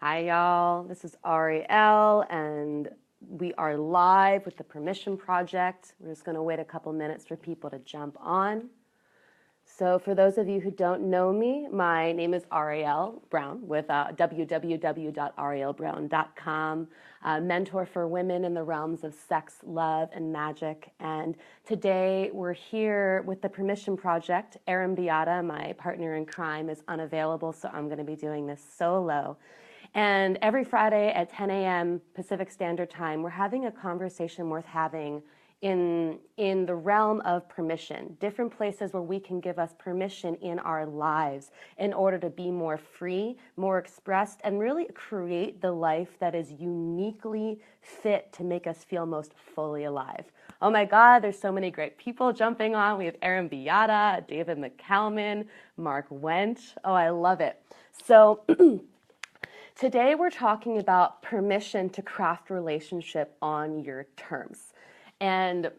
Hi, y'all. This is Ariel, and we are live with the Permission Project. We're just going to wait a couple minutes for people to jump on. So, for those of you who don't know me, my name is Ariel Brown with www.arielbrown.com, mentor for women in the realms of sex, love, and magic. And today we're here with the Permission Project. Erin Beata, my partner in crime, is unavailable, so I'm going to be doing this solo. And every Friday at 10 a.m. Pacific Standard Time, we're having a conversation worth having in the realm of permission, different places where we can give us permission in our lives in order to be more free, more expressed, and really create the life that is uniquely fit to make us feel most fully alive. Oh my God, there's so many great people jumping on. We have Erin Beata, David McCalman, Mark Wench. Oh, I love it. So today we're talking about permission to craft relationship on your terms. And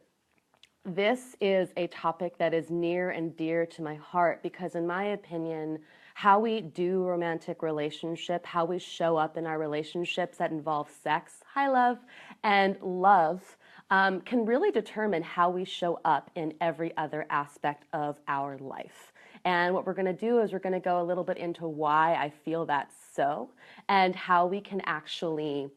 this is a topic that is near and dear to my heart because, in my opinion, how we do romantic relationship, how we show up in our relationships that involve sex, hi love, and love can really determine how we show up in every other aspect of our life. And what we're going to do is we're going to go a little bit into why I feel that's so and how we can actually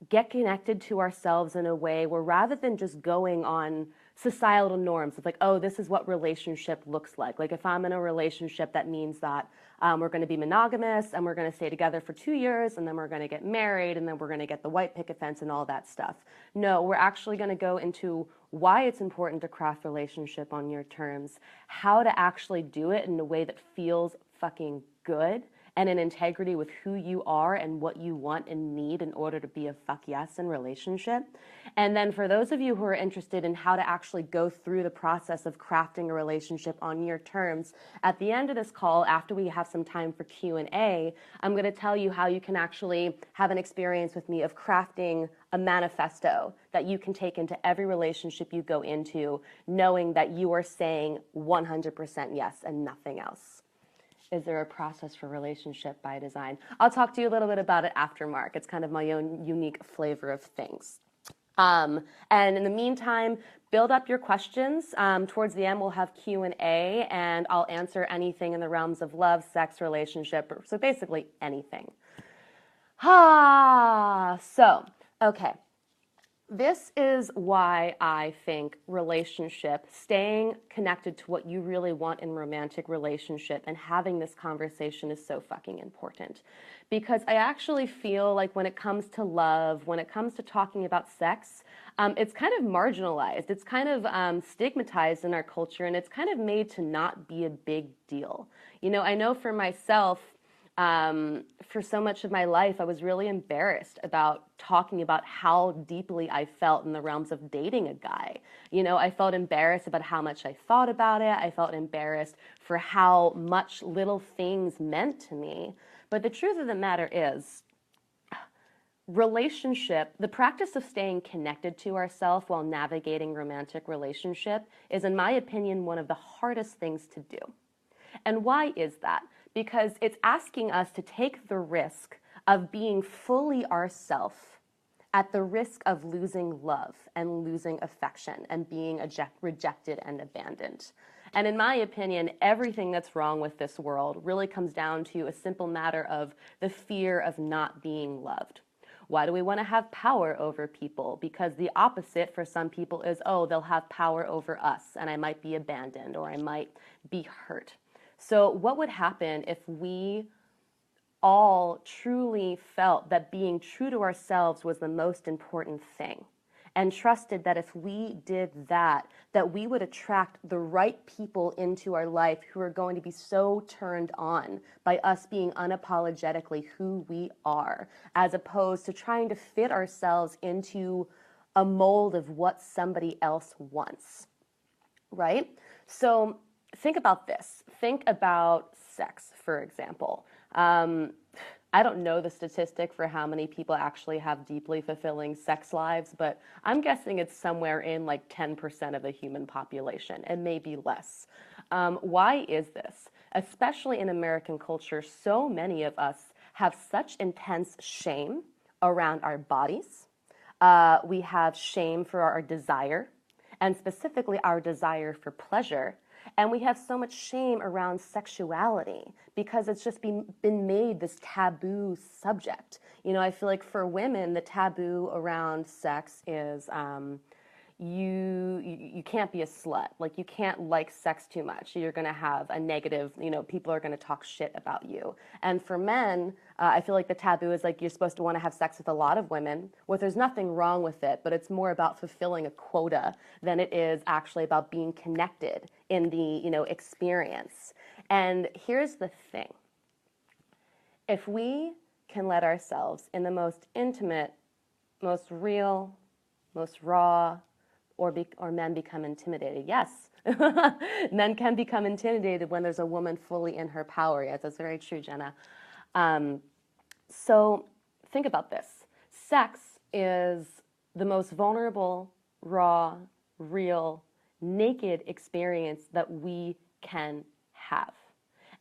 get connected to ourselves in a way where rather than just going on societal norms of like, oh, this is what relationship looks like. Like if I'm in a relationship, that means that we're going to be monogamous and we're going to stay together for 2 years and then we're going to get married and then we're going to get the white picket fence and all that stuff. No, we're actually going to go into why it's important to craft relationship on your terms, how to actually do it in a way that feels fucking good and in integrity with who you are and what you want and need in order to be a fuck yes in relationship. And then for those of you who are interested in how to actually go through the process of crafting a relationship on your terms, at the end of this call, after we have some time for Q&A, I'm going to tell you how you can actually have an experience with me of crafting a manifesto that you can take into every relationship you go into, knowing that you are saying 100% yes and nothing else. Is there a process for relationship by design? I'll talk to you a little bit about it after Mark. It's kind of my own unique flavor of things. And in the meantime, build up your questions. Towards the end, we'll have Q&A, and I'll answer anything in the realms of love, sex, relationship, so basically anything. Okay. This is why I think relationship, staying connected to what you really want in romantic relationship and having this conversation is so fucking important. Because I actually feel like when it comes to love, when it comes to talking about sex, it's kind of marginalized. It's kind of stigmatized in our culture, and it's kind of made to not be a big deal. You know, I know for myself, for so much of my life, I was really embarrassed about talking about how deeply I felt in the realms of dating a guy. You know, I felt embarrassed about how much I thought about it. I felt embarrassed for how much little things meant to me. But the truth of the matter is, relationship, the practice of staying connected to ourselves while navigating romantic relationship is, in my opinion, one of the hardest things to do. And why is that? Because it's asking us to take the risk of being fully ourselves at the risk of losing love and losing affection and being rejected and abandoned. And in my opinion, everything that's wrong with this world really comes down to a simple matter of the fear of not being loved. Why do we want to have power over people? Because the opposite for some people is, oh, they'll have power over us and I might be abandoned or I might be hurt. So what would happen if we all truly felt that being true to ourselves was the most important thing and trusted that if we did that, that we would attract the right people into our life who are going to be so turned on by us being unapologetically who we are, as opposed to trying to fit ourselves into a mold of what somebody else wants, right? So think about this. Think about sex, for example. I don't know the statistic for how many people actually have deeply fulfilling sex lives, but I'm guessing it's somewhere in like 10% of the human population, and maybe less. Why is this? Especially in American culture, so many of us have such intense shame around our bodies. We have shame for our desire, and specifically our desire for pleasure. And we have so much shame around sexuality because it's just been made this taboo subject. You know, I feel like for women, the taboo around sex is you can't be a slut. Like, you can't like sex too much. You're going to have a negative, you know, people are going to talk shit about you. And for men, I feel like the taboo is like you're supposed to want to have sex with a lot of women. Well, there's nothing wrong with it, but it's more about fulfilling a quota than it is actually about being connected in the, you know, experience. And here's the thing. If we can let ourselves in the most intimate, most real, most raw, or men become intimidated. Yes, men can become intimidated when there's a woman fully in her power. Yes, that's very true, Jenna. So think about this. Sex is the most vulnerable, raw, real, naked experience that we can have.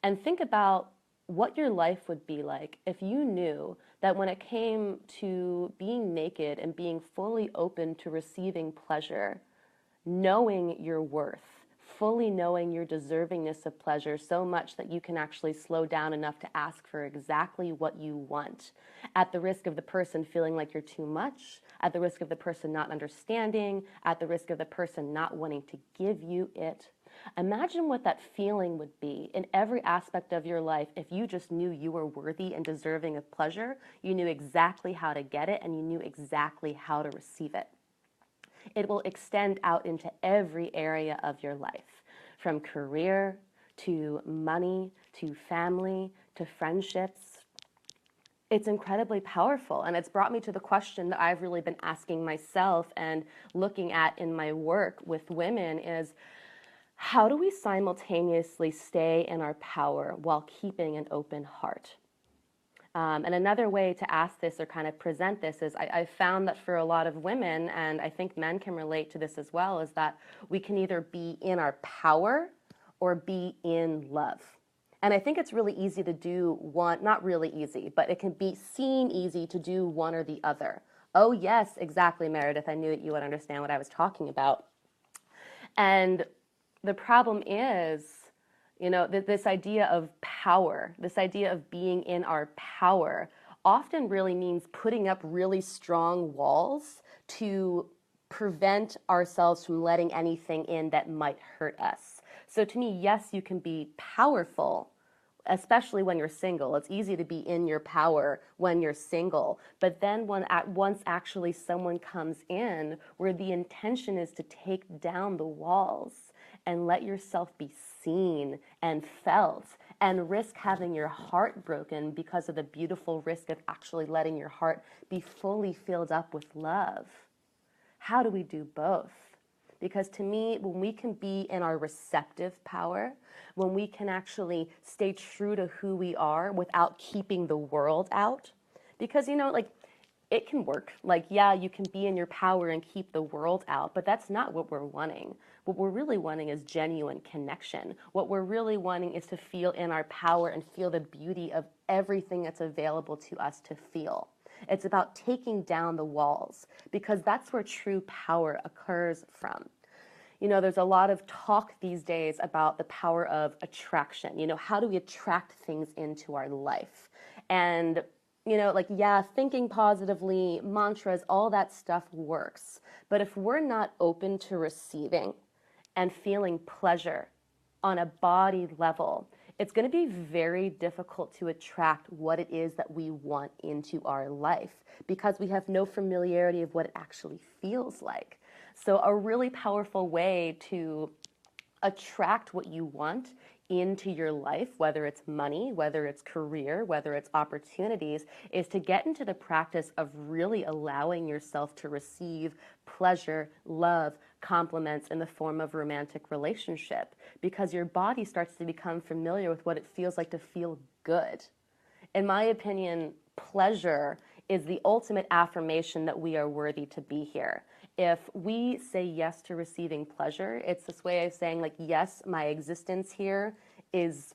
And think about what your life would be like if you knew that when it came to being naked and being fully open to receiving pleasure, knowing your worth, fully knowing your deservingness of pleasure so much that you can actually slow down enough to ask for exactly what you want, at the risk of the person feeling like you're too much, at the risk of the person not understanding, at the risk of the person not wanting to give you it. Imagine what that feeling would be in every aspect of your life if you just knew you were worthy and deserving of pleasure, you knew exactly how to get it, and you knew exactly how to receive it. It will extend out into every area of your life, from career to money to family to friendships. It's incredibly powerful, and it's brought me to the question that I've really been asking myself and looking at in my work with women is, how do we simultaneously stay in our power while keeping an open heart? And another way to ask this or kind of present this is I found that for a lot of women, and I think men can relate to this as well, is that we can either be in our power or be in love. And I think it's really easy to do one, not really easy, but it can be seen easy to do one or the other. Oh, yes, exactly, Meredith. I knew that you would understand what I was talking about. And the problem is, you know, this idea of power, this idea of being in our power often really means putting up really strong walls to prevent ourselves from letting anything in that might hurt us. So to me, yes, you can be powerful, especially when you're single. It's easy to be in your power when you're single. But then once actually someone comes in where the intention is to take down the walls and let yourself be seen and felt and risk having your heart broken because of the beautiful risk of actually letting your heart be fully filled up with love. How do we do both? Because to me, when we can be in our receptive power, when we can actually stay true to who we are without keeping the world out, because, you know, like, it can work. Like, yeah, you can be in your power and keep the world out, but that's not what we're wanting. What we're really wanting is genuine connection. What we're really wanting is to feel in our power and feel the beauty of everything that's available to us to feel. It's about taking down the walls, because that's where true power occurs from. You know, there's a lot of talk these days about the power of attraction. You know, how do we attract things into our life? And, you know, like, yeah, thinking positively, mantras, all that stuff works. But if we're not open to receiving and feeling pleasure on a body level, it's going to be very difficult to attract what it is that we want into our life, because we have no familiarity of what it actually feels like. So a really powerful way to attract what you want into your life, whether it's money, whether it's career, whether it's opportunities, is to get into the practice of really allowing yourself to receive pleasure, love, compliments in the form of romantic relationship, because your body starts to become familiar with what it feels like to feel good. In my opinion, pleasure is the ultimate affirmation that we are worthy to be here. If we say yes to receiving pleasure, it's this way of saying, like, yes, my existence here is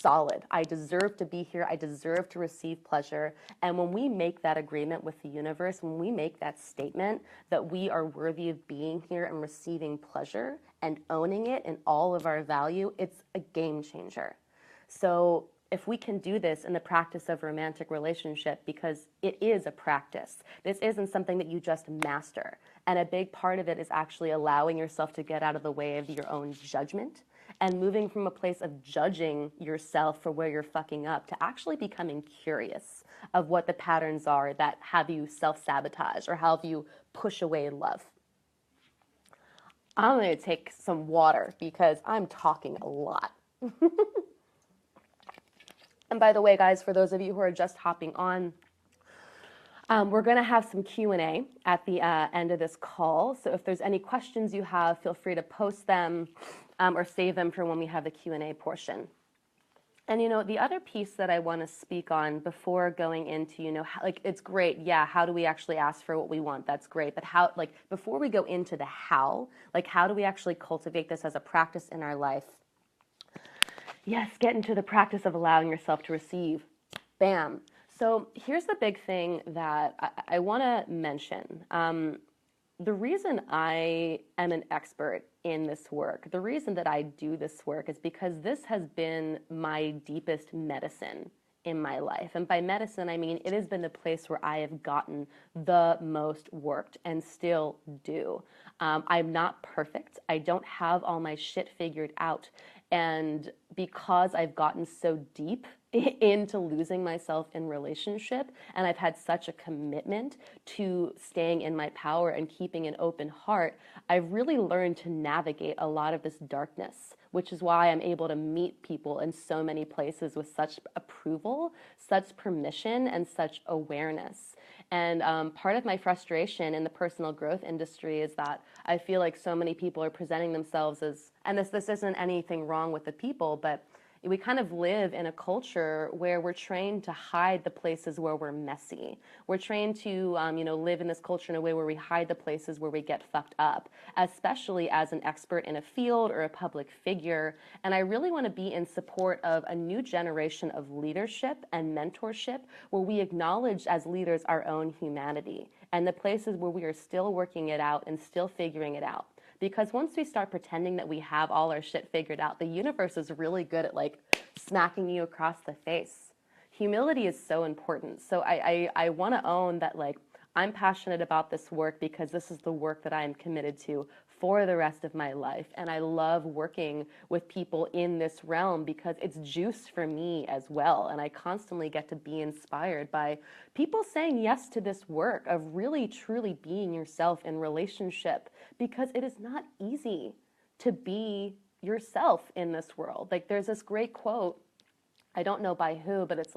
solid. I deserve to be here. I deserve to receive pleasure. And when we make that agreement with the universe, when we make that statement that we are worthy of being here and receiving pleasure and owning it in all of our value, it's a game changer. So if we can do this in the practice of a romantic relationship, because it is a practice, this isn't something that you just master. And a big part of it is actually allowing yourself to get out of the way of your own judgment and moving from a place of judging yourself for where you're fucking up to actually becoming curious of what the patterns are that have you self-sabotage or have you push away love. I'm going to take some water because I'm talking a lot. And by the way, guys, for those of you who are just hopping on, we're going to have some Q&A at the end of this call. So if there's any questions you have, feel free to post them or save them for when we have the Q&A portion. And, the other piece that I want to speak on before going into, it's great. Yeah. How do we actually ask for what we want? That's great. But how, before we go into the how do we actually cultivate this as a practice in our life? Yes, get into the practice of allowing yourself to receive. Bam. So here's the big thing that I want to mention. The reason I am an expert in this work, the reason that I do this work is because this has been my deepest medicine in my life. And by medicine, I mean it has been the place where I have gotten the most worked and still do. I'm not perfect. I don't have all my shit figured out. And because I've gotten so deep into losing myself in relationship, and I've had such a commitment to staying in my power and keeping an open heart, I've really learned to navigate a lot of this darkness, which is why I'm able to meet people in so many places with such approval, such permission, and such awareness. And part of my frustration in the personal growth industry is that I feel like so many people are presenting themselves as, and this isn't anything wrong with the people, but we kind of live in a culture where we're trained to hide the places where we're messy. We're trained to, live in this culture in a way where we hide the places where we get fucked up, especially as an expert in a field or a public figure. And I really want to be in support of a new generation of leadership and mentorship where we acknowledge as leaders our own humanity and the places where we are still working it out and still figuring it out. Because once we start pretending that we have all our shit figured out, the universe is really good at smacking you across the face. Humility is so important. So I want to own that I'm passionate about this work because this is the work that I am committed to for the rest of my life. And I love working with people in this realm because it's juice for me as well. And I constantly get to be inspired by people saying yes to this work of really, truly being yourself in relationship, because it is not easy to be yourself in this world. There's this great quote, I don't know by who, but it's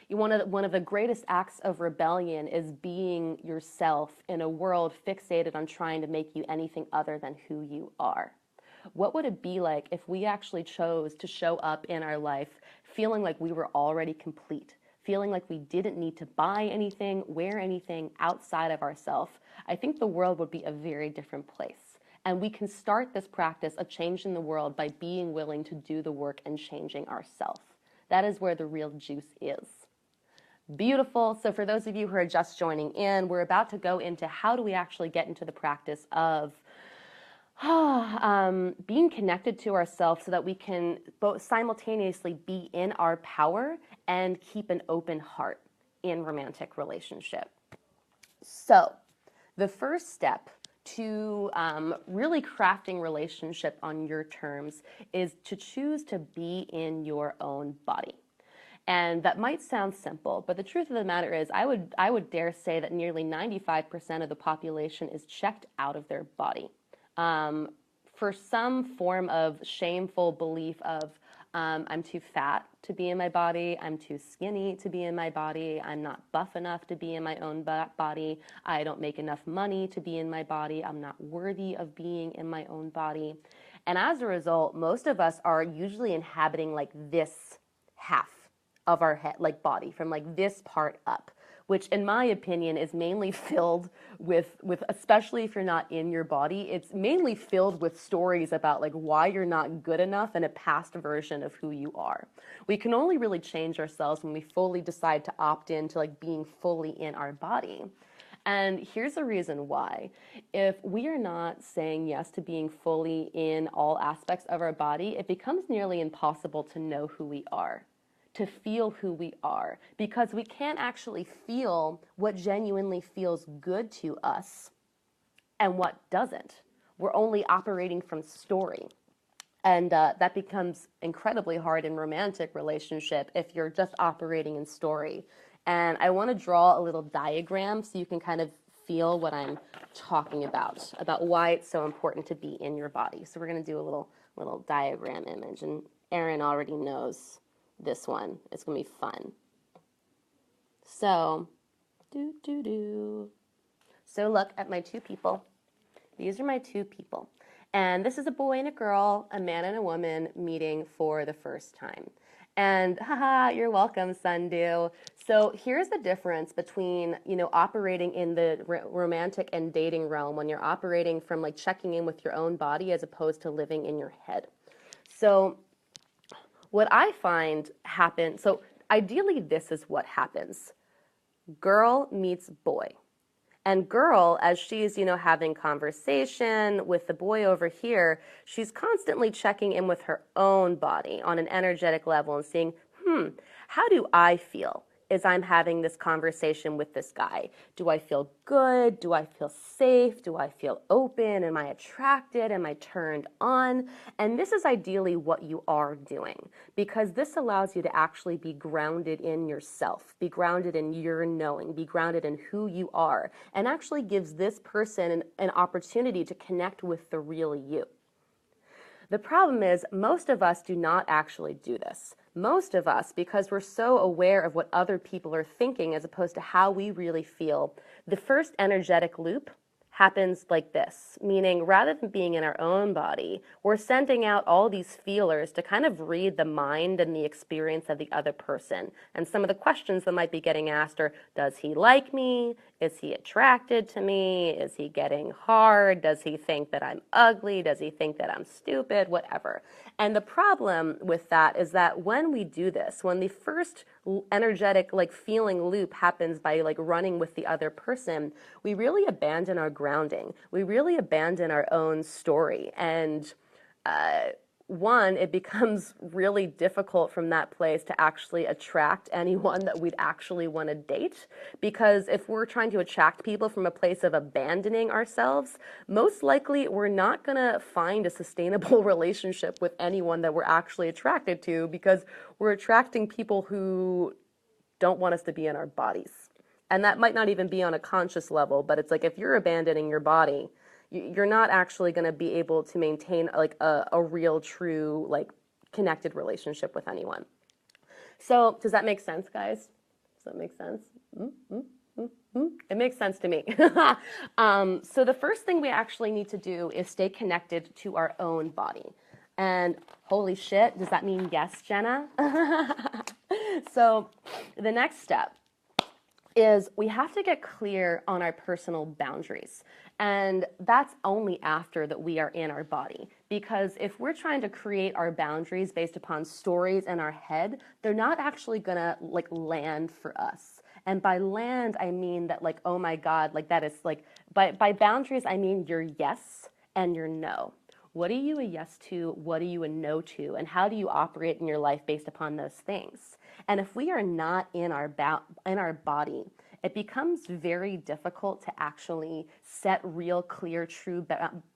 one of the greatest acts of rebellion is being yourself in a world fixated on trying to make you anything other than who you are. What would it be like if we actually chose to show up in our life feeling like we were already complete, feeling like we didn't need to buy anything, wear anything outside of ourselves? I think the world would be a very different place. And we can start this practice of changing the world by being willing to do the work and changing ourselves. That is where the real juice is. Beautiful. So for those of you who are just joining in, we're about to go into how do we actually get into the practice of being connected to ourselves so that we can both simultaneously be in our power and keep an open heart in romantic relationship. So the first step to really crafting relationship on your terms is to choose to be in your own body. And that might sound simple, but the truth of the matter is I would dare say that nearly 95% of the population is checked out of their body for some form of shameful belief of I'm too fat to be in my body, I'm too skinny to be in my body, I'm not buff enough to be in my own body, I don't make enough money to be in my body, I'm not worthy of being in my own body. And as a result, most of us are usually inhabiting this half of our head, body, from this part up. which in my opinion is mainly filled with especially if you're not in your body, it's mainly filled with stories about like why you're not good enough and a past version of who you are. We can only really change ourselves when we fully decide to opt into like being fully in our body. And here's the reason why. If we are not saying yes to being fully in all aspects of our body, it becomes nearly impossible to know who we are, to feel who we are, because we can't actually feel what genuinely feels good to us and what doesn't. We're only operating from story. And that becomes incredibly hard in romantic relationship if you're just operating in story. And I want to draw a little diagram so you can kind of feel what I'm talking about why it's so important to be in your body. So we're going to do a little diagram image, and Erin already knows this one. It's going to be fun. So, So look at my two people. These are my two people. And this is a boy and a girl, a man and a woman meeting for the first time. And haha, you're welcome, Sundu. So here's the difference between, operating in the romantic and dating realm when you're operating from like checking in with your own body as opposed to living in your head. So what I find happens, so ideally this is what happens. Girl meets boy. And girl, as she's, having conversation with the boy over here, she's constantly checking in with her own body on an energetic level and seeing, how do I feel as I'm having this conversation with this guy? Do I feel good? Do I feel safe? Do I feel open? Am I attracted? Am I turned on? And this is ideally what you are doing, because this allows you to actually be grounded in yourself, be grounded in your knowing, be grounded in who you are, and actually gives this person an opportunity to connect with the real you. The problem is most of us do not actually do this. Most of us, because we're so aware of what other people are thinking as opposed to how we really feel, the first energetic loop happens like this, meaning rather than being in our own body, we're sending out all these feelers to kind of read the mind and the experience of the other person. And some of the questions that might be getting asked are, does he like me? Is he attracted to me? Is he getting hard? Does he think that I'm ugly? Does he think that I'm stupid? Whatever. And the problem with that is that when we do this, when the first energetic like feeling loop happens by like running with the other person, we really abandon our grounding. We really abandon our own story. And one, it becomes really difficult from that place to actually attract anyone that we'd actually want to date. Because if we're trying to attract people from a place of abandoning ourselves, most likely we're not going to find a sustainable relationship with anyone that we're actually attracted to, because we're attracting people who don't want us to be in our bodies. And that might not even be on a conscious level, but it's like if you're abandoning your body, you're not actually going to be able to maintain like a real, true, like connected relationship with anyone. So does that make sense, guys? Does that make sense? It makes sense to me. So the first thing we actually need to do is stay connected to our own body. And holy shit, does that mean yes, Jenna? So the next step is we have to get clear on our personal boundaries. And that's only after that we are in our body. Because if we're trying to create our boundaries based upon stories in our head, they're not actually gonna like land for us. And by land, I mean that like, oh my God, like that is like, by boundaries, I mean your yes and your no. What are you a yes to? What are you a no to? And how do you operate in your life based upon those things? And if we are not in our body, it becomes very difficult to actually set real, clear, true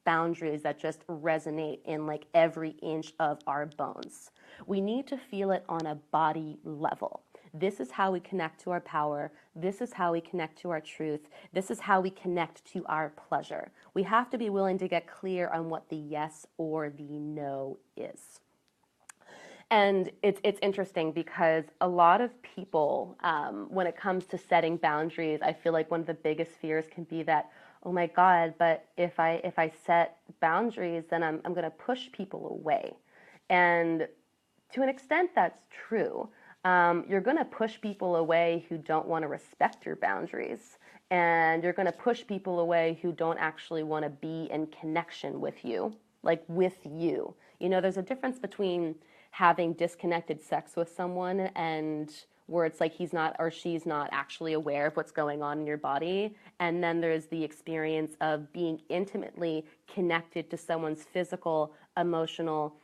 boundaries that just resonate in like every inch of our bones. We need to feel it on a body level. This is how we connect to our power. This is how we connect to our truth. This is how we connect to our pleasure. We have to be willing to get clear on what the yes or the no is. And it's interesting because a lot of people, when it comes to setting boundaries, I feel like one of the biggest fears can be that, oh my God, but if I set boundaries, then I'm going to push people away. And to an extent, that's true. You're going to push people away who don't want to respect your boundaries. And you're going to push people away who don't actually want to be in connection with you, like with you. You know, there's a difference between having disconnected sex with someone and where it's like he's not or she's not actually aware of what's going on in your body. And then there's the experience of being intimately connected to someone's physical, emotional,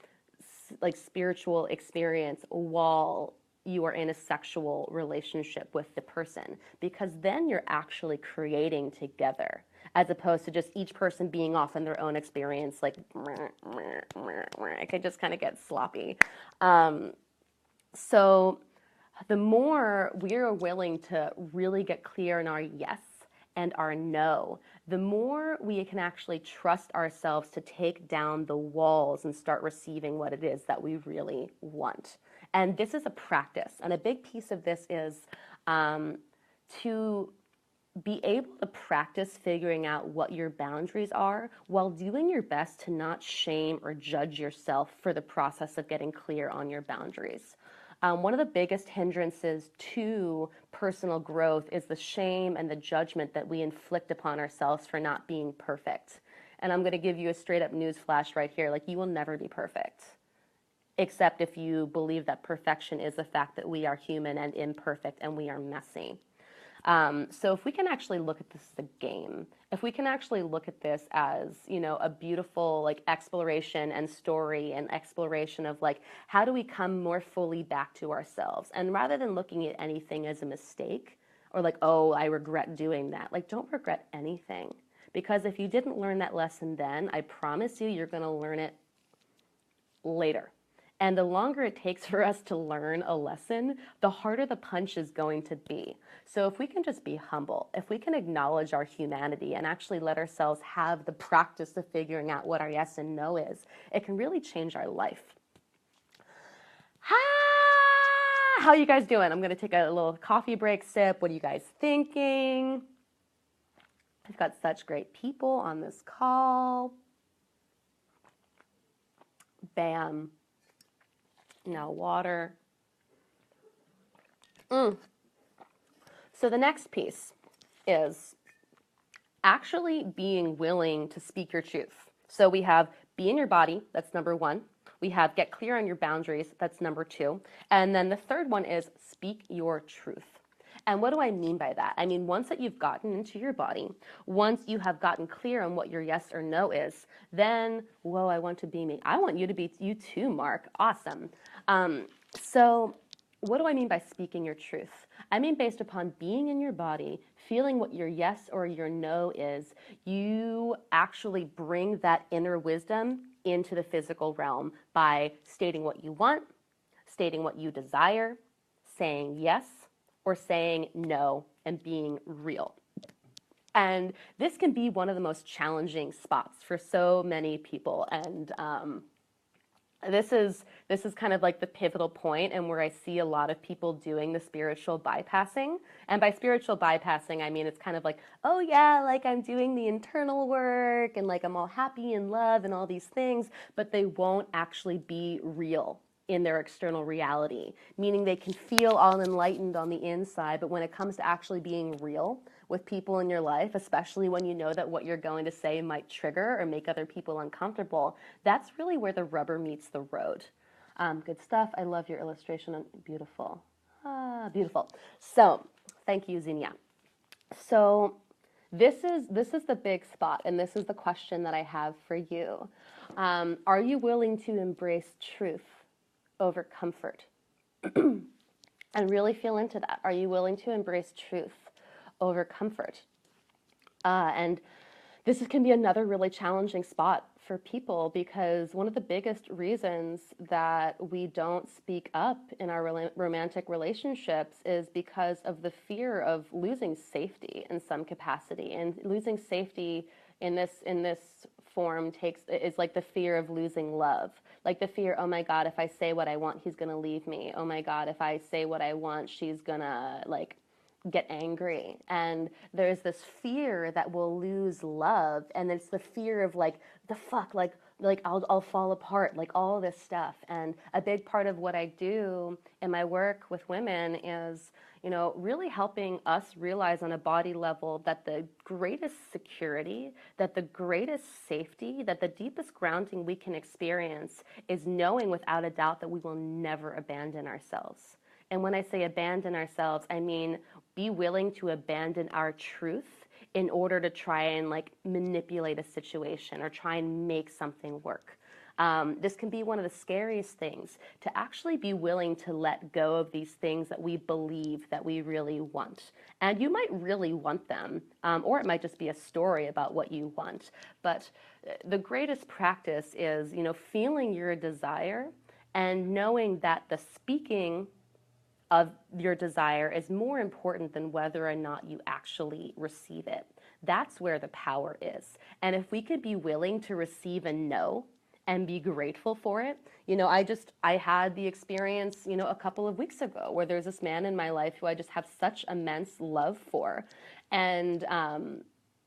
like spiritual experience while you are in a sexual relationship with the person, because then you're actually creating together as opposed to just each person being off in their own experience, like it could just kind of get sloppy. So the more we're willing to really get clear in our yes and our no, the more we can actually trust ourselves to take down the walls and start receiving what it is that we really want. And this is a practice. And a big piece of this is to be able to practice figuring out what your boundaries are while doing your best to not shame or judge yourself for the process of getting clear on your boundaries. One of the biggest hindrances to personal growth is the shame and the judgment that we inflict upon ourselves for not being perfect. And I'm going to give you a straight up news flash right here. Like, you will never be perfect, except if you believe that perfection is the fact that we are human and imperfect and we are messy. So if we can actually look at this as a game, if we can actually look at this as, you know, a beautiful like exploration and story and exploration of like, how do we come more fully back to ourselves? And rather than looking at anything as a mistake or like, oh, I regret doing that, like, don't regret anything. Because if you didn't learn that lesson then, I promise you, you're going to learn it later. And the longer it takes for us to learn a lesson, the harder the punch is going to be. So if we can just be humble, if we can acknowledge our humanity and actually let ourselves have the practice of figuring out what our yes and no is, it can really change our life. How are you guys doing? I'm going to take a little coffee break sip. What are you guys thinking? I've got such great people on this call. Bam. Now water. So the next piece is actually being willing to speak your truth. So we have be in your body, that's number one. We have get clear on your boundaries, that's number two. And then the third one is speak your truth. And what do I mean by that? I mean, once that you've gotten into your body, once you have gotten clear on what your yes or no is, then, whoa, I want to be me. I want you to be you too, Mark. Awesome. So what do I mean by speaking your truth? I mean, based upon being in your body, feeling what your yes or your no is, you actually bring that inner wisdom into the physical realm by stating what you want, stating what you desire, saying yes, or saying no, and being real. And this can be one of the most challenging spots for so many people. And this is kind of like the pivotal point and where I see a lot of people doing the spiritual bypassing. And by spiritual bypassing, I mean it's kind of like, oh yeah, like I'm doing the internal work and like I'm all happy and love and all these things, but they won't actually be real in their external reality, meaning they can feel all enlightened on the inside, but when it comes to actually being real with people in your life, especially when you know that what you're going to say might trigger or make other people uncomfortable, that's really where the rubber meets the road. Good stuff. I love your illustration. Beautiful. Beautiful. So thank you, Zinnia. So this is the big spot, and this is the question that I have for you. Are you willing to embrace truth over comfort? And really feel into that. Are you willing to embrace truth over comfort? And this can be another really challenging spot for people, because one of the biggest reasons that we don't speak up in our romantic relationships is because of the fear of losing safety in some capacity. And losing safety in this form is like the fear of losing love. Like the fear, oh my God, if I say what I want, he's gonna leave me. Oh my God, if I say what I want, she's gonna like get angry. And there's this fear that we'll lose love, and it's the fear of like, the fuck, like like I'll fall apart, like all this stuff. And a big part of what I do in my work with women is, really helping us realize on a body level that the greatest security, that the greatest safety, that the deepest grounding we can experience is knowing without a doubt that we will never abandon ourselves. And when I say abandon ourselves, I mean be willing to abandon our truth in order to try and like manipulate a situation or try and make something work. This can be one of the scariest things, to actually be willing to let go of these things that we believe that we really want. And you might really want them, or it might just be a story about what you want. But the greatest practice is, feeling your desire and knowing that the speaking of your desire is more important than whether or not you actually receive it. That's where the power is. And if we could be willing to receive a no and be grateful for it. I had the experience, a couple of weeks ago where there's this man in my life who I just have such immense love for. And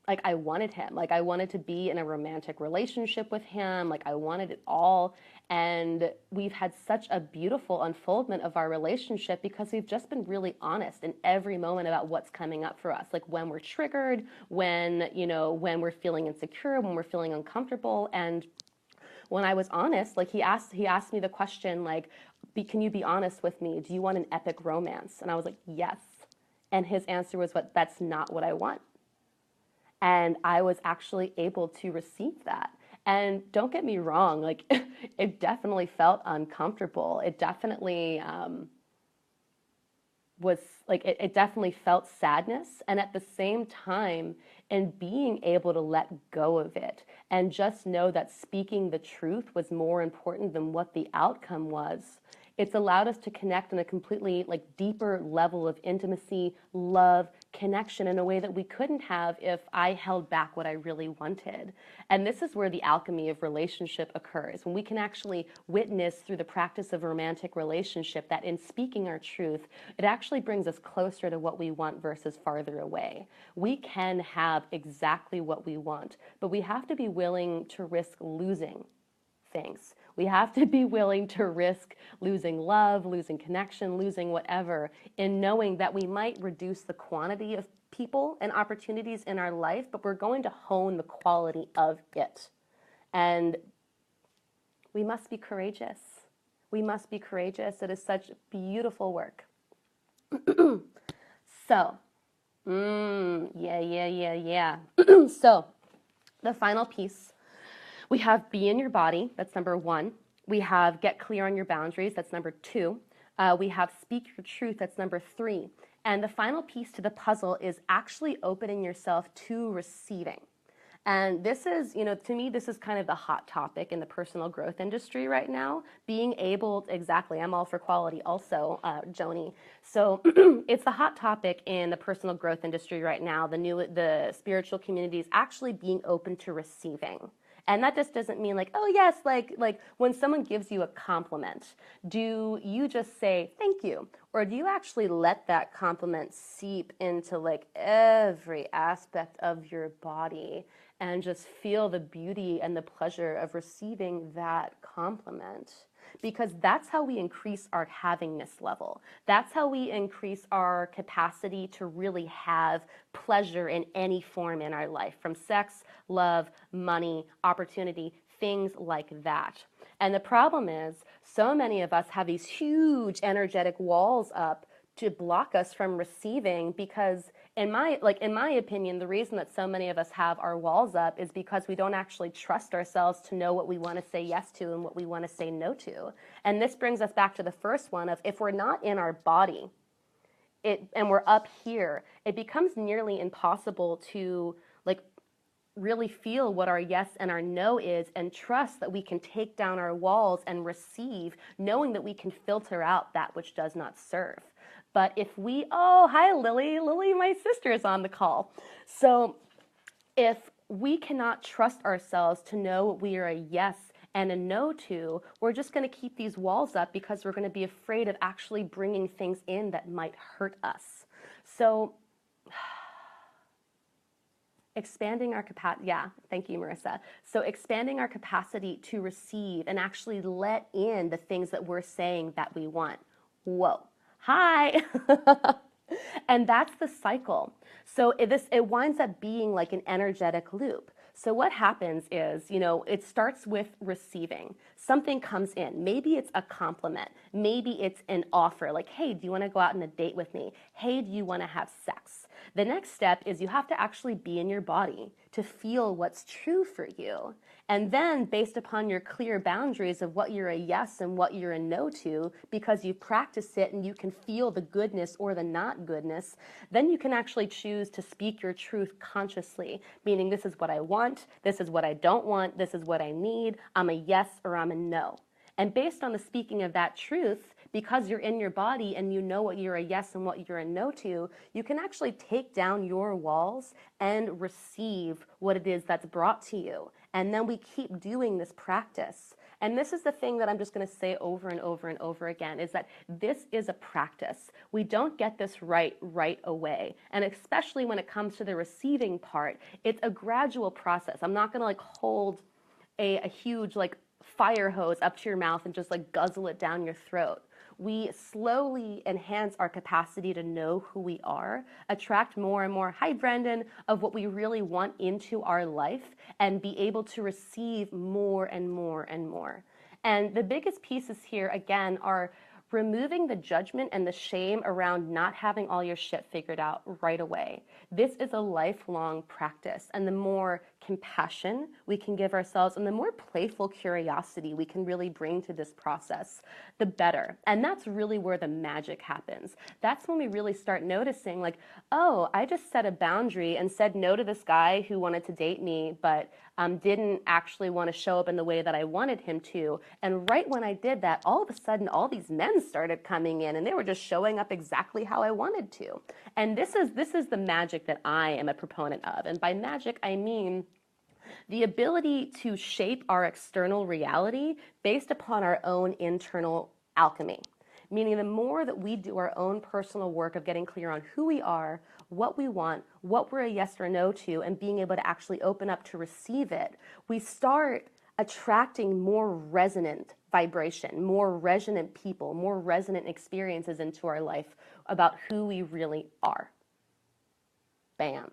like I wanted him, like I wanted to be in a romantic relationship with him, like I wanted it all. And we've had such a beautiful unfoldment of our relationship because we've just been really honest in every moment about what's coming up for us, like when we're triggered, when we're feeling insecure, when we're feeling uncomfortable. And when I was honest, like he asked me the question, like, can you be honest with me? Do you want an epic romance? And I was like, yes. And his answer was, that's not what I want. And I was actually able to receive that. And don't get me wrong, like it definitely felt uncomfortable. It definitely was like, it definitely felt sadness. And at the same time, and being able to let go of it and just know that speaking the truth was more important than what the outcome was. It's allowed us to connect on a completely like deeper level of intimacy, love, connection in a way that we couldn't have if I held back what I really wanted. And this is where the alchemy of relationship occurs, when we can actually witness through the practice of a romantic relationship that in speaking our truth, it actually brings us closer to what we want versus farther away. We can have exactly what we want, but we have to be willing to risk losing things. We have to be willing to risk losing love, losing connection, losing whatever, in knowing that we might reduce the quantity of people and opportunities in our life, but we're going to hone the quality of it. And we must be courageous. We must be courageous. It is such beautiful work. So, yeah. So, the final piece. We have be in your body, that's number 1. We have get clear on your boundaries, that's number 2. We have speak your truth, that's number 3. And the final piece to the puzzle is actually opening yourself to receiving. And this is, to me, this is kind of the hot topic in the personal growth industry right now. Being able, exactly, I'm all for quality also, Joni. So it's the hot topic in the personal growth industry right now. The spiritual community is actually being open to receiving. And that just doesn't mean like, oh yes, like when someone gives you a compliment, do you just say thank you? Or do you actually let that compliment seep into like every aspect of your body and just feel the beauty and the pleasure of receiving that compliment? Because that's how we increase our havingness level. That's how we increase our capacity to really have pleasure in any form in our life, from sex, love, money, opportunity, things like that. And the problem is, so many of us have these huge energetic walls up to block us from receiving, because in my opinion, the reason that so many of us have our walls up is because we don't actually trust ourselves to know what we want to say yes to and what we want to say no to. And this brings us back to the first one of, if we're not in our body and we're up here, it becomes nearly impossible to like really feel what our yes and our no is, and trust that we can take down our walls and receive, knowing that we can filter out that which does not serve. But if we, oh, hi, Lily, my sister is on the call. So if we cannot trust ourselves to know what we are a yes and a no to, we're just going to keep these walls up because we're going to be afraid of actually bringing things in that might hurt us. So Expanding our capacity, yeah, thank you, Marissa. So expanding our capacity to receive and actually let in the things that we're saying that we want. Whoa, hi. And that's the cycle. So it winds up being like an energetic loop. So what happens is, it starts with receiving. Something comes in. Maybe it's a compliment. Maybe it's an offer like, hey, do you want to go out on a date with me? Hey, do you want to have sex? The next step is you have to actually be in your body to feel what's true for you. And then based upon your clear boundaries of what you're a yes and what you're a no to, because you've practiced it and you can feel the goodness or the not goodness, then you can actually choose to speak your truth consciously, meaning this is what I want, this is what I don't want, this is what I need, I'm a yes or I'm a no. And based on the speaking of that truth, because you're in your body and you know what you're a yes and what you're a no to, you can actually take down your walls and receive what it is that's brought to you. And then we keep doing this practice. And this is the thing that I'm just going to say over and over and over again, is that this is a practice. We don't get this right away. And especially when it comes to the receiving part, it's a gradual process. I'm not going to like hold a huge like fire hose up to your mouth and just like guzzle it down your throat. We slowly enhance our capacity to know who we are, attract more and more, hi Brendan, of what we really want into our life, and be able to receive more and more and more. And the biggest pieces here, again, are removing the judgment and the shame around not having all your shit figured out right away. This is a lifelong practice, and the more compassion we can give ourselves and the more playful curiosity we can really bring to this process, the better. And that's really where the magic happens. That's when we really start noticing like, oh, I just set a boundary and said no to this guy who wanted to date me, but didn't actually want to show up in the way that I wanted him to. And right when I did that, all of a sudden, all these men started coming in and they were just showing up exactly how I wanted to. And this is the magic that I am a proponent of. And by magic, I mean the ability to shape our external reality based upon our own internal alchemy. Meaning the more that we do our own personal work of getting clear on who we are, what we want, what we're a yes or no to, and being able to actually open up to receive it, we start attracting more resonant vibration, more resonant people, more resonant experiences into our life about who we really are. Bam.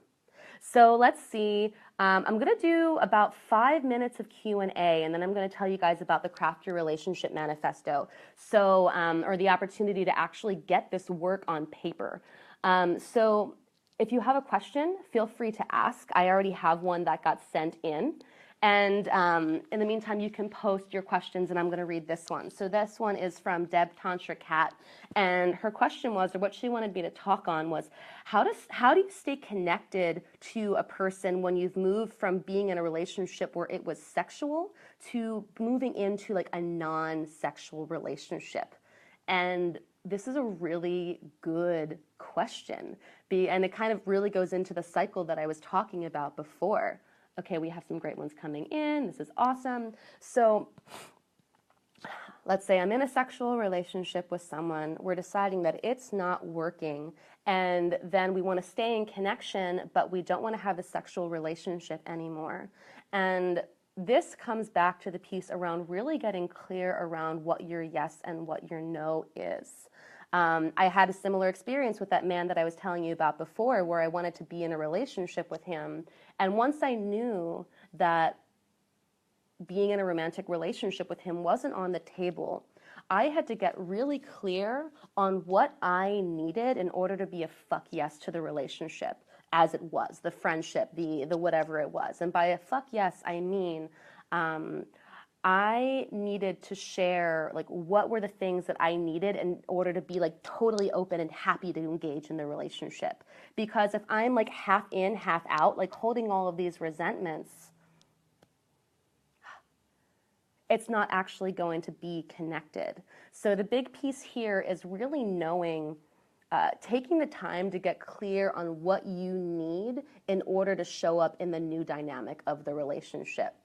So let's see, I'm gonna do about 5 minutes of Q&A, and then I'm gonna tell you guys about the Craft Your Relationship Manifesto, so, or the opportunity to actually get this work on paper. So if you have a question, feel free to ask. I already have one that got sent in. And in the meantime, you can post your questions, and I'm going to read this one. So this one is from Deb Tantra Cat, and her question was, or what she wanted me to talk on was, how do you stay connected to a person when you've moved from being in a relationship where it was sexual to moving into like a non-sexual relationship? And this is a really good question, and it kind of really goes into the cycle that I was talking about before. Okay, we have some great ones coming in. This is awesome. So let's say I'm in a sexual relationship with someone. We're deciding that it's not working, and then we want to stay in connection, but we don't want to have a sexual relationship anymore. And this comes back to the piece around really getting clear around what your yes and what your no is. I had a similar experience with that man that I was telling you about before, where I wanted to be in a relationship with him. And once I knew that being in a romantic relationship with him wasn't on the table, I had to get really clear on what I needed in order to be a fuck yes to the relationship as it was, the friendship, the whatever it was. And by a fuck yes, I mean, I needed to share like what were the things that I needed in order to be like totally open and happy to engage in the relationship. Because if I'm like half in, half out, like holding all of these resentments, it's not actually going to be connected. So the big piece here is really knowing, taking the time to get clear on what you need in order to show up in the new dynamic of the relationship.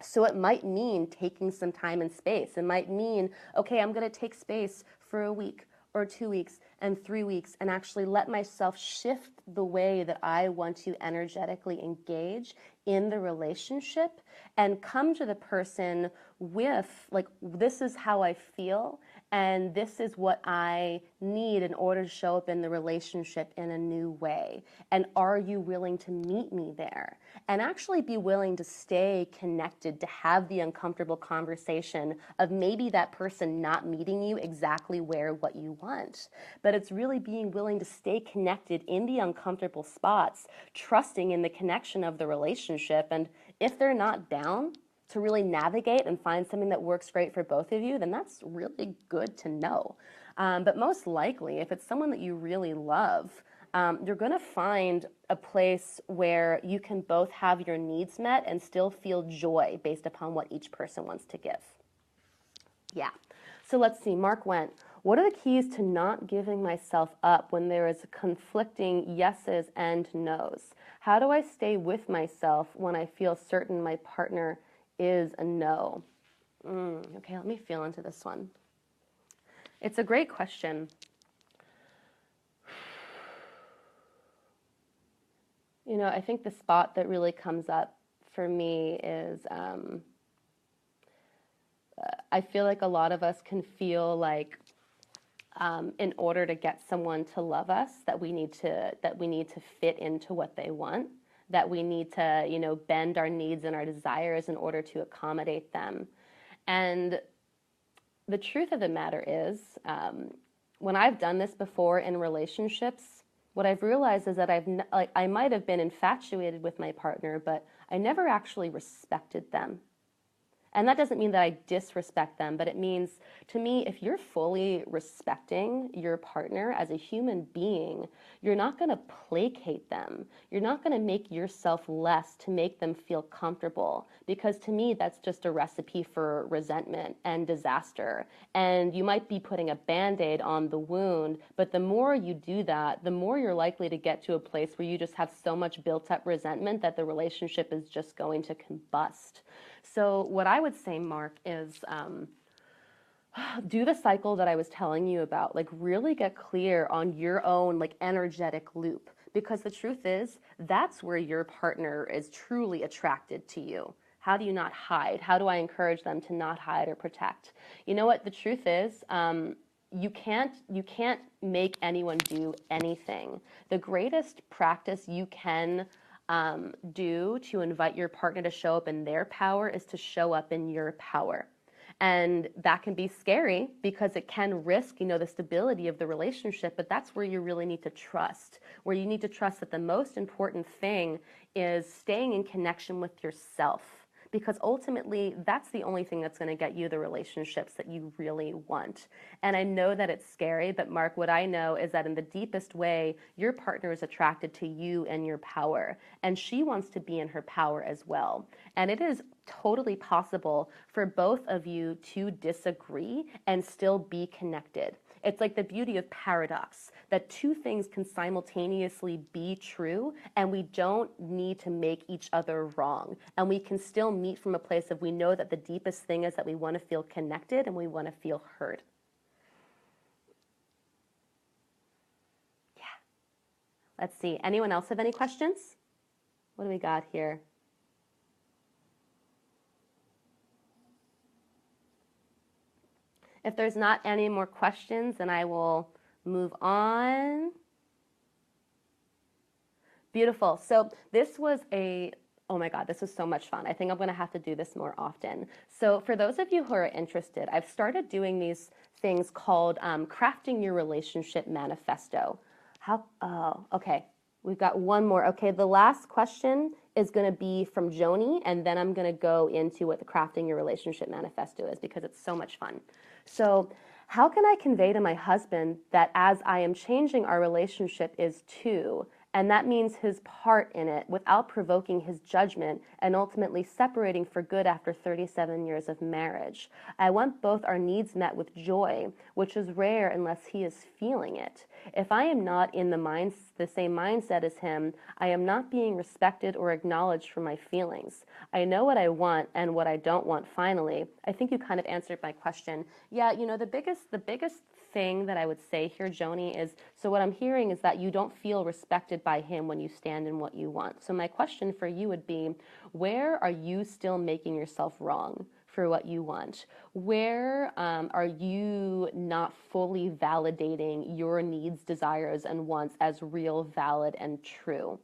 So it might mean taking some time and space. It might mean, okay, I'm going to take space for a week or 2 weeks and 3 weeks and actually let myself shift the way that I want to energetically engage in the relationship and come to the person with, like, this is how I feel and this is what I need in order to show up in the relationship in a new way. And are you willing to meet me there? And actually be willing to stay connected, to have the uncomfortable conversation of maybe that person not meeting you exactly where what you want. But it's really being willing to stay connected in the uncomfortable spots, trusting in the connection of the relationship. And if they're not down to really navigate and find something that works great for both of you, then that's really good to know. But most likely, if it's someone that you really love, you're going to find a place where you can both have your needs met and still feel joy based upon what each person wants to give. Yeah. So let's see. Mark went, what are the keys to not giving myself up when there is conflicting yeses and nos? How do I stay with myself when I feel certain my partner is a no? Okay, let me feel into this one. It's a great question. You know, I think the spot that really comes up for me is I feel like a lot of us can feel like in order to get someone to love us, that we need to fit into what they want, that we need to, you know, bend our needs and our desires in order to accommodate them. And the truth of the matter is, when I've done this before in relationships, what I've realized is that I might have been infatuated with my partner, but I never actually respected them. And that doesn't mean that I disrespect them, but it means, to me, if you're fully respecting your partner as a human being, you're not going to placate them. You're not going to make yourself less to make them feel comfortable, because to me, that's just a recipe for resentment and disaster. And you might be putting a Band-Aid on the wound, but the more you do that, the more you're likely to get to a place where you just have so much built up resentment that the relationship is just going to combust. So what I would say, Mark, is do the cycle that I was telling you about. Like, really get clear on your own, like, energetic loop. Because the truth is, that's where your partner is truly attracted to you. How do you not hide? How do I encourage them to not hide or protect? You know what the truth is? You can't make anyone do anything. The greatest practice you can do to invite your partner to show up in their power is to show up in your power. And that can be scary because it can risk, you know, the stability of the relationship, but that's where you really need to trust, where you need to trust that the most important thing is staying in connection with yourself. Because ultimately, that's the only thing that's going to get you the relationships that you really want. And I know that it's scary, but Mark, what I know is that in the deepest way, your partner is attracted to you and your power. And she wants to be in her power as well. And it is totally possible for both of you to disagree and still be connected. It's like the beauty of paradox, that two things can simultaneously be true, and we don't need to make each other wrong. And we can still meet from a place of, we know that the deepest thing is that we want to feel connected and we want to feel heard. Yeah. Let's see. Anyone else have any questions? What do we got here? If there's not any more questions, then I will move on. Beautiful. So this was oh my God, this was so much fun. I think I'm going to have to do this more often. So for those of you who are interested, I've started doing these things called crafting your relationship manifesto. Oh, okay. We've got one more. Okay, the last question is going to be from Joni, and then I'm going to go into what the crafting your relationship manifesto is, because it's so much fun. So, how can I convey to my husband that as I am changing, our relationship is too, and that means his part in it, without provoking his judgment and ultimately separating for good after 37 years of marriage? I want both our needs met with joy, which is rare unless he is feeling it. If I am not in the same mindset as him, I am not being respected or acknowledged for my feelings. I know what I want and what I don't want. Finally, I think you kind of answered my question. Yeah, you know, the biggest thing that I would say here, Joni, is, so what I'm hearing is that you don't feel respected by him when you stand in what you want. So my question for you would be, where are you still making yourself wrong for what you want? Where are you not fully validating your needs, desires, and wants as real, valid, and true?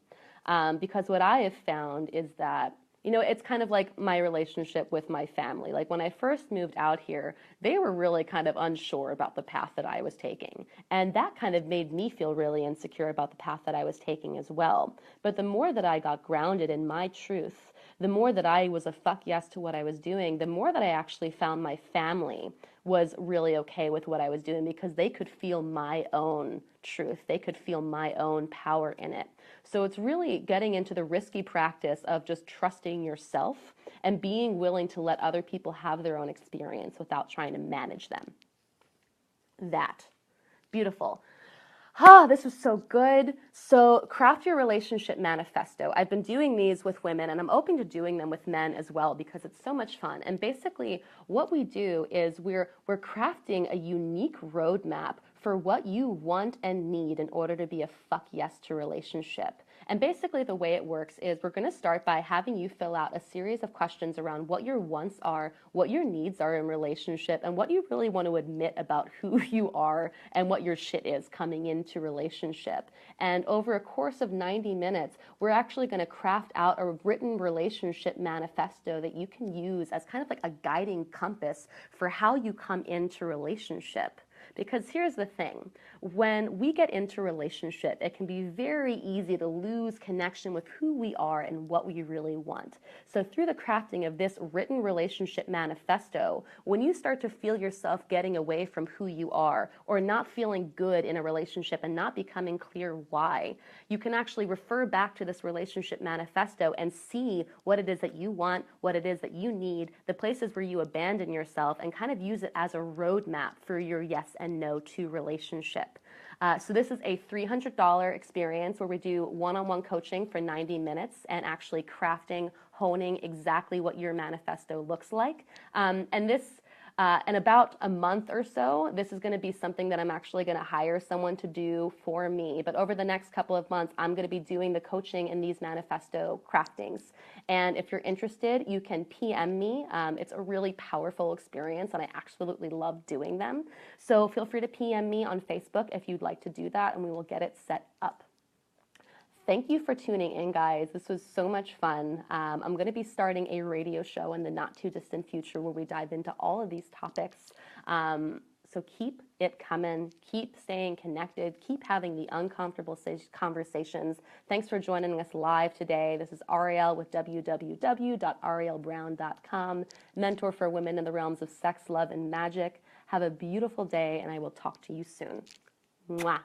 Because what I have found is that, you know, it's kind of like my relationship with my family. Like when I first moved out here, they were really kind of unsure about the path that I was taking. And that kind of made me feel really insecure about the path that I was taking as well. But the more that I got grounded in my truth, the more that I was a fuck yes to what I was doing, the more that I actually found my family was really okay with what I was doing, because they could feel my own truth. They could feel my own power in it. So it's really getting into the risky practice of just trusting yourself and being willing to let other people have their own experience without trying to manage them. That. Beautiful. This was so good. So craft your relationship manifesto. I've been doing these with women, and I'm open to doing them with men as well because it's so much fun. And basically what we do is we're crafting a unique roadmap for what you want and need in order to be a fuck yes to relationship. And basically the way it works is we're going to start by having you fill out a series of questions around what your wants are, what your needs are in relationship, and what you really want to admit about who you are and what your shit is coming into relationship. And over a course of 90 minutes, we're actually going to craft out a written relationship manifesto that you can use as kind of like a guiding compass for how you come into relationship. Because here's the thing, when we get into relationship, it can be very easy to lose connection with who we are and what we really want. So through the crafting of this written relationship manifesto, when you start to feel yourself getting away from who you are or not feeling good in a relationship and not becoming clear why, you can actually refer back to this relationship manifesto and see what it is that you want, what it is that you need, the places where you abandon yourself, and kind of use it as a roadmap for your yes and no to relationship. So this is a $300 experience where we do one-on-one coaching for 90 minutes and actually crafting, honing exactly what your manifesto looks like. And this, in about a month or so, this is going to be something that I'm actually going to hire someone to do for me. But over the next couple of months, I'm going to be doing the coaching in these manifesto craftings. And if you're interested, you can PM me. It's a really powerful experience, and I absolutely love doing them. So feel free to PM me on Facebook if you'd like to do that, and we will get it set up. Thank you for tuning in, guys. This was so much fun. I'm going to be starting a radio show in the not too distant future where we dive into all of these topics. So keep it coming, keep staying connected, keep having the uncomfortable conversations. Thanks for joining us live today. This is Ariel with www.arielbrown.com, mentor for women in the realms of sex, love, and magic. Have a beautiful day, and I will talk to you soon. Mwah.